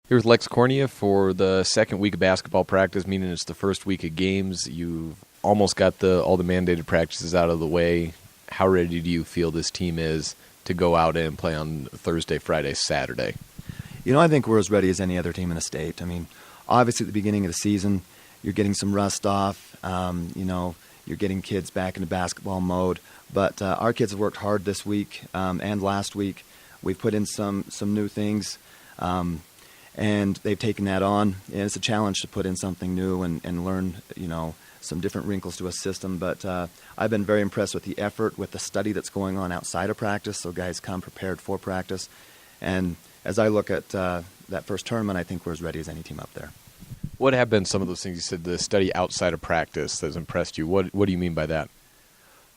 Here's Lex Cornia for the second week of basketball practice, meaning it's the first week of games. You've almost got all the mandated practices out of the way. How ready do you feel this team is to go out and play on Thursday, Friday, Saturday? I think we're as ready as any other team in the state. Obviously at the beginning of the season, you're getting some rust off. You're getting kids back into basketball mode. But our kids have worked hard this week and last week. We've put in some new things. And they've taken that on. And it's a challenge to put in something new and learn, some different wrinkles to a system. But I've been very impressed with the effort, with the study that's going on outside of practice, so guys come prepared for practice. And as I look at that first tournament, I think we're as ready as any team up there. What have been some of those things you said, the study outside of practice that's impressed you? What do you mean by that?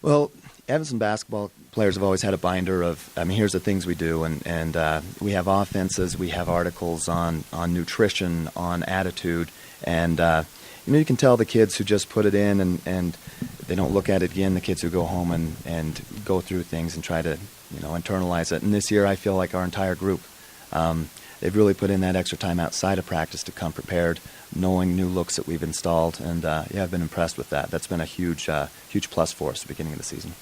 Well, Evanston basketball players have always had a binder of, here's the things we do, and we have offenses, we have articles on nutrition, on attitude, and you can tell the kids who just put it in and they don't look at it again, the kids who go home and go through things and try to, internalize it. And this year I feel like our entire group, they've really put in that extra time outside of practice to come prepared, knowing new looks that we've installed, and I've been impressed with that. That's been a huge plus for us at the beginning of the season.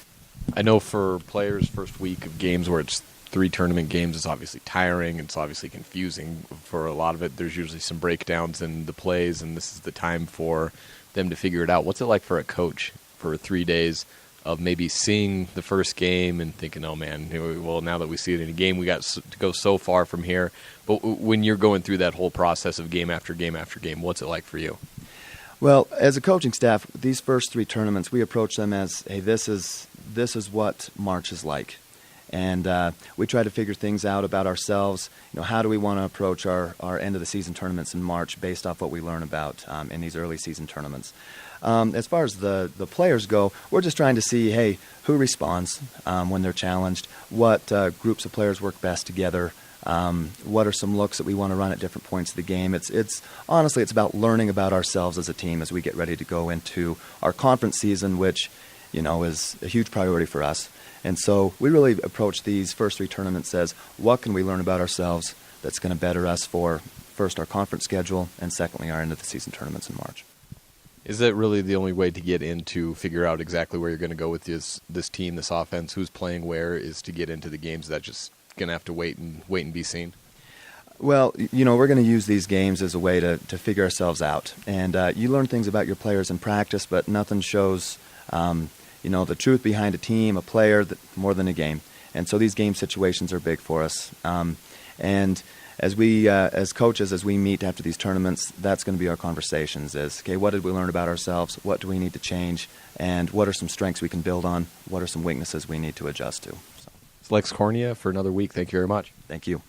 I know for players, first week of games where it's 3 tournament games, it's obviously tiring, it's obviously confusing. For a lot of it, there's usually some breakdowns in the plays, and this is the time for them to figure it out. What's it like for a coach for 3 days of maybe seeing the first game and thinking, oh man, well, now that we see it in a game, we got to go so far from here. But when you're going through that whole process of game after game after game, what's it like for you? Well, as a coaching staff, these first 3 tournaments, we approach them as, hey, this is what March is like. And we try to figure things out about ourselves. How do we want to approach our end of the season tournaments in March based off what we learn about in these early season tournaments. As far as the players go, we're just trying to see, hey, who responds when they're challenged, what groups of players work best together, what are some looks that we want to run at different points of the game. It's honestly, it's about learning about ourselves as a team as we get ready to go into our conference season, which is a huge priority for us. And so we really approach these first 3 tournaments as, what can we learn about ourselves that's going to better us for, first, our conference schedule, and secondly, our end of the season tournaments in March. Is that really the only way to get in to figure out exactly where you're going to go with this team, this offense, who's playing where, is to get into the games? That just going to have to wait and be seen? Well, we're going to use these games as a way to figure ourselves out. And you learn things about your players in practice, but nothing shows the truth behind a team, a player, more than a game. And so these game situations are big for us. And as we, as coaches, as we meet after these tournaments, that's going to be our conversations is, okay, what did we learn about ourselves? What do we need to change? And what are some strengths we can build on? What are some weaknesses we need to adjust to? It's Lex Cornia for another week. Thank you very much. Thank you.